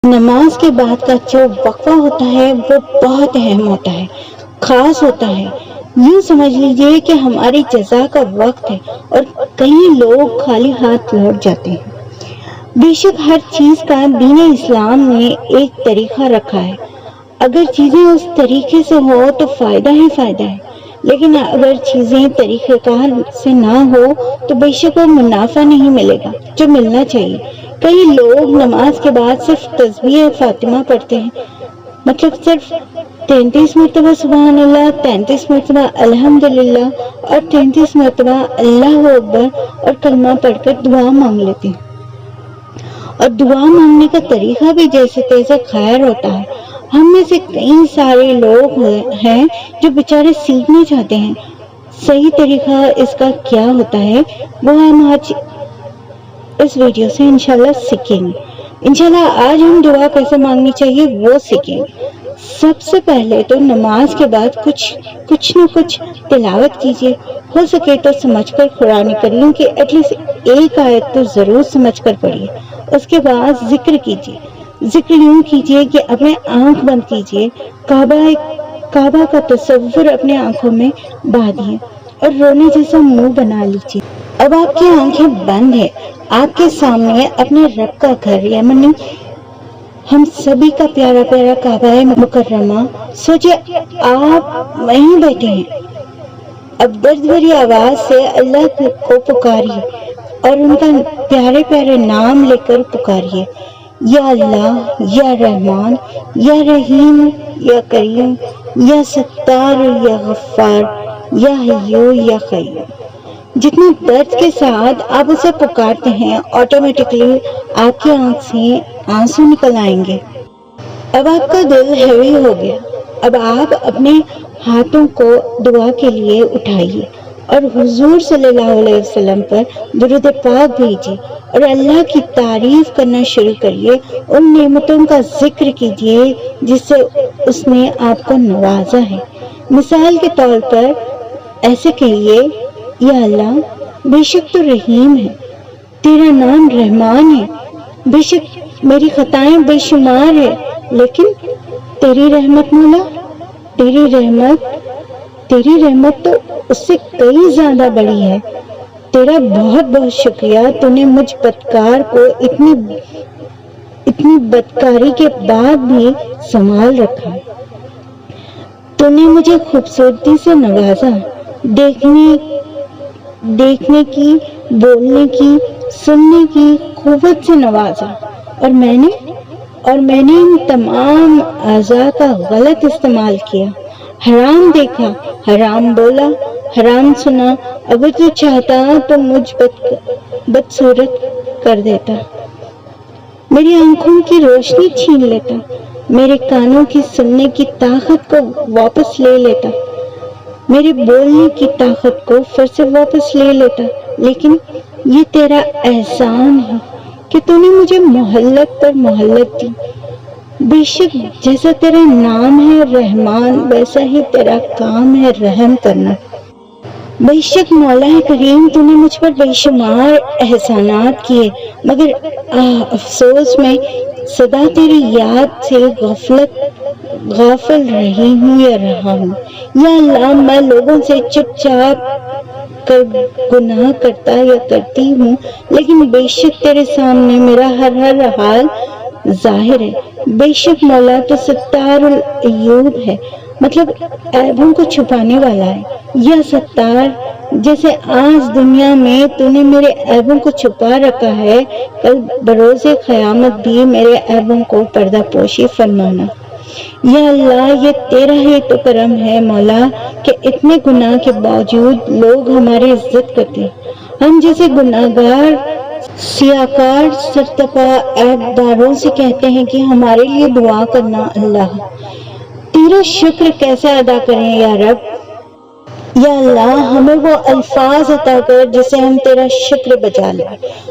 نماز کے بعد کا جو وقفہ ہوتا ہے وہ بہت اہم ہوتا ہے، خاص ہوتا ہے۔ یوں سمجھ لیجئے کہ ہماری جزا کا وقت ہے اور کئی لوگ خالی ہاتھ لوٹ جاتے ہیں۔ بے شک ہر چیز کا دین اسلام نے ایک طریقہ رکھا ہے۔ اگر چیزیں اس طریقے سے ہو تو فائدہ ہی فائدہ ہے، لیکن اگر چیزیں طریقہ کار سے نہ ہو تو بے شک وہ منافع نہیں ملے گا جو ملنا چاہیے۔ کئی لوگ نماز کے بعد صرف تسبیح فاطمہ پڑھتے ہیں، مطلب صرف 33 مرتبہ سبحان اللہ، 33 مرتبہ الحمدللہ اور 33 مرتبہ اللہ اکبر اور کلمہ پڑھ کر دعا مانگ لیتے ہیں۔ اور دعا مانگنے کا طریقہ بھی جیسے تیسے خیر ہوتا ہے۔ ہم میں سے کئی سارے لوگ ہیں جو بیچارے سیکھنا چاہتے ہیں صحیح طریقہ اس کا کیا ہوتا ہے، وہ ہم آج اس ویڈیو سے انشاءاللہ سیکھیں گے۔ انشاءاللہ آج ہم دعا کیسے مانگنی چاہیے وہ سیکھیں گے۔ سب سے پہلے تو نماز کے بعد کچھ نہ کچھ تلاوت کیجیے، ہو سکے تو سمجھ کر قرآن کریم کی ایٹ لیسٹ ایک آیت تو ضرور سمجھ کر پڑھیے۔ اس کے بعد ذکر کیجیے۔ ذکر یوں کیجیے کہ اپنے آنکھ بند کیجیے، کعبہ کا تصور اپنے آنکھوں میں باندھیے اور رونے جیسا منہ بنا لیجیے۔ اب آپ کی آنکھیں بند ہیں، آپ کے سامنے اپنے رب کا گھر یعنی ہم سبھی کا پیارا پیارا کعبہ مکرمہ، سوچے آپ وہیں بیٹھے ہیں۔ اب درد بھری آواز سے اللہ کو پکاریے اور ان کا پیارے پیارے نام لے کر پکاریے، یا اللہ، یا رحمان، یا رحیم، یا کریم، یا ستار، یا غفار، یا حیو، یا قیوم۔ جتنے درد کے ساتھ آپ اسے پکارتے ہیں آٹومیٹکلی آپ کی آنکھ سے آنسو نکل آئیں گے۔ اب آپ کا دل ہیوی ہو گیا۔ اب آپ اپنے ہاتھوں کو دعا کے لیے اٹھائیے اور حضور صلی اللہ علیہ وسلم پر درود پاک بھیجیے اور اللہ کی تعریف کرنا شروع کریے۔ ان نعمتوں کا ذکر کیجیے جس سے اس نے آپ کو نوازا ہے۔ مثال کے طور پر ایسے کہیے، یا اللہ، بے شک تو رحیم ہے، تیرا نام رحمان ہے، بے شک میری خطائیں بے شمار ہے، لیکن تیری رحمت مولا، تیری رحمت تو اس سے کئی زیادہ بڑی ہے۔ تیرا بہت بہت شکریہ، تو نے مجھ بدکار کو اتنی بدکاری کے بعد بھی سنبھال رکھا۔ تو نے مجھے خوبصورتی سے نوازا، دیکھنے کی، بولنے کی، سننے کی قوت سے نوازا، اور میں نے ان تمام اعضاء کا غلط استعمال کیا، حرام دیکھا، حرام بولا، حرام سنا۔ اگر تو چاہتا تو مجھ بدصورت کر دیتا، میری آنکھوں کی روشنی چھین لیتا، میرے کانوں کی سننے کی طاقت کو واپس لے لیتا، میرے بولنے کی طاقت کو پھر سے واپس لے لیتا، لیکن یہ تیرا احسان ہے کہ تو نے مجھے مہلت پر مہلت دی۔ بے شک جیسا تیرا نام ہے رحمان، ویسا ہی تیرا کام ہے رحم کرنا۔ بے شک مولا کریم، تو نے مجھ پر بے شمار احسانات کیے، مگر افسوس میں سدا تیری یاد سے غافل رہی ہوں یا رہا ہوں۔ یا اللہ، میں لوگوں سے چپ چاپ کر گناہ کرتا یا کرتی ہوں، لیکن بے شک تیرے سامنے میرا ہر حال ظاہر ہے۔ بے شک مولا تو ستار العیوب ہے، مطلب عیبوں کو چھپانے والا ہے۔ یا ستار، جیسے آج دنیا میں تو نے میرے عیبوں کو چھپا رکھا ہے، کل بروز قیامت بھی میرے عیبوں کو پردہ پوشی فرمانا۔ یا اللہ، یہ تیرا ہی تو کرم ہے مولا کہ اتنے گناہ کے باوجود لوگ ہماری عزت کرتے ہیں۔ ہم جیسے گناہگار سیاکار سرتپا عیب داروں سے کہتے ہیں کہ ہمارے لیے دعا کرنا۔ اللہ، تیرا شکر کیسے ادا کریں یا رب؟ یا اللہ، ہمیں وہ الفاظ عطا کر جسے ہم تیرا شکر بجا لیں،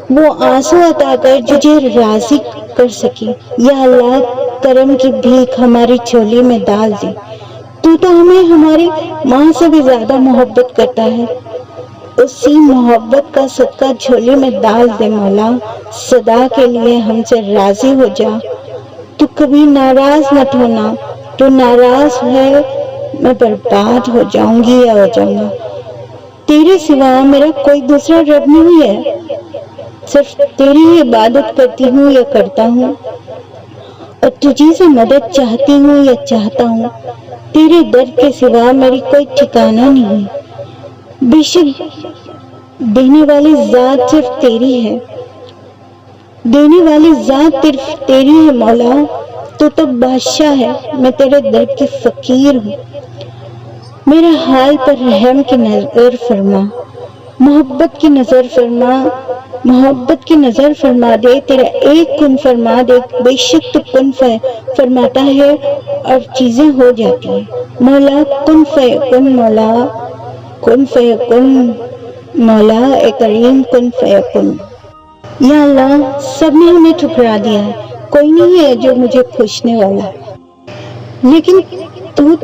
وہ آنسو عطا کر جو تجھے راضی کر سکے۔ یا اللہ، کرم کی بھیک ہماری جھولی میں ڈال دے۔ تو ہمیں ہماری ماں سے بھی زیادہ محبت کرتا ہے، اسی محبت کا صدقہ جھولی میں ڈال دے مولا۔ صدا کے لیے ہم سے راضی ہو جا، تو کبھی ناراض مت ہونا، تو ناراض ہے میں برباد ہو جاؤں گی یا ہو جاؤں گا۔ تیرے سوا میرا کوئی دوسرا رب نہیں ہے، صرف تیری ہی عبادت کرتی ہوں یا کرتا ہوں، اور تجھی سے مدد چاہتی ہوں یا چاہتا ہوں۔ تیرے در کے سوا میری کوئی ٹھکانہ نہیں، بے شک دینے والی ذات صرف تیری ہے، دینے والی ذات صرف تیری ہے مولا۔ تو بادشاہ ہے، میں تیرے در کی فقیر ہوں، میرا حال پر رحم کی نظر فرما، محبت کی نظر فرما، محبت کی نظر فرما دے، تیرا ایک کن فرما دے، بے شک تو کن فرماتا ہے اور چیزیں ہو جاتی ہیں۔ مولا کن فیکن، مولا کن فیکن، مولا اے کریم کن فیکن۔ یا اللہ، سب نے ہمیں ٹھکرا دیا ہے، کوئی نہیں ہے جو مجھے پوچھنے والا، لیکن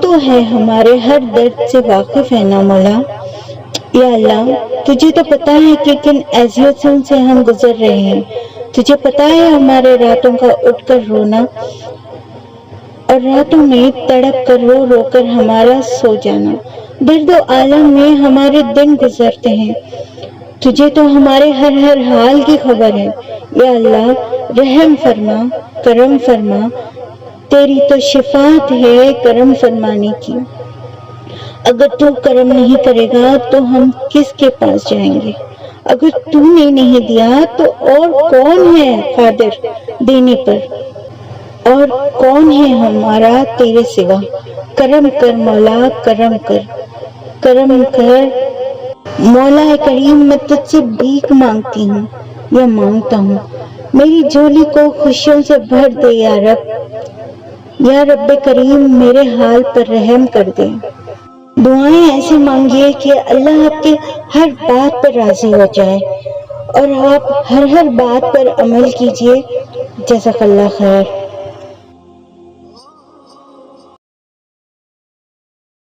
تو ہے ہمارے ہر درد سے واقف ہے نا مولا۔ یا اللہ، تجھے تو پتا ہے کہ کن اذیتوں سے ہم گزر رہے ہیں، تجھے پتا ہے ہمارے راتوں کا اٹھ کر رونا اور راتوں میں تڑپ کر رو رو کر ہمارا سو جانا، درد و عالم میں ہمارے دن گزرتے ہیں، تجھے تو ہمارے ہر حال کی خبر ہے۔ یا اللہ، رحم فرما، کرم فرما، تیری تو شفاعت ہے کرم فرمانے کی، اگر تو کرم نہیں کرے گا تو ہم کس کے پاس جائیں گے؟ اگر تو نے نہیں دیا تو اور کون ہے قادر دینے پر، اور کون ہے ہمارا تیرے سوا؟ کرم کر مولا، کرم کر، کرم کر مولا کریم۔ میں تجھ سے بھیک مانگتی ہوں یا مانگتا ہوں، میری جھولی کو خوشیوں سے بھر دے یا رب، یا رب کریم میرے حال پر رحم کر دے۔ دعائیں ایسے مانگیے کہ اللہ آپ کے ہر بات پر راضی ہو جائے اور آپ ہر بات پر عمل کیجیے۔ جزاک اللہ خیر۔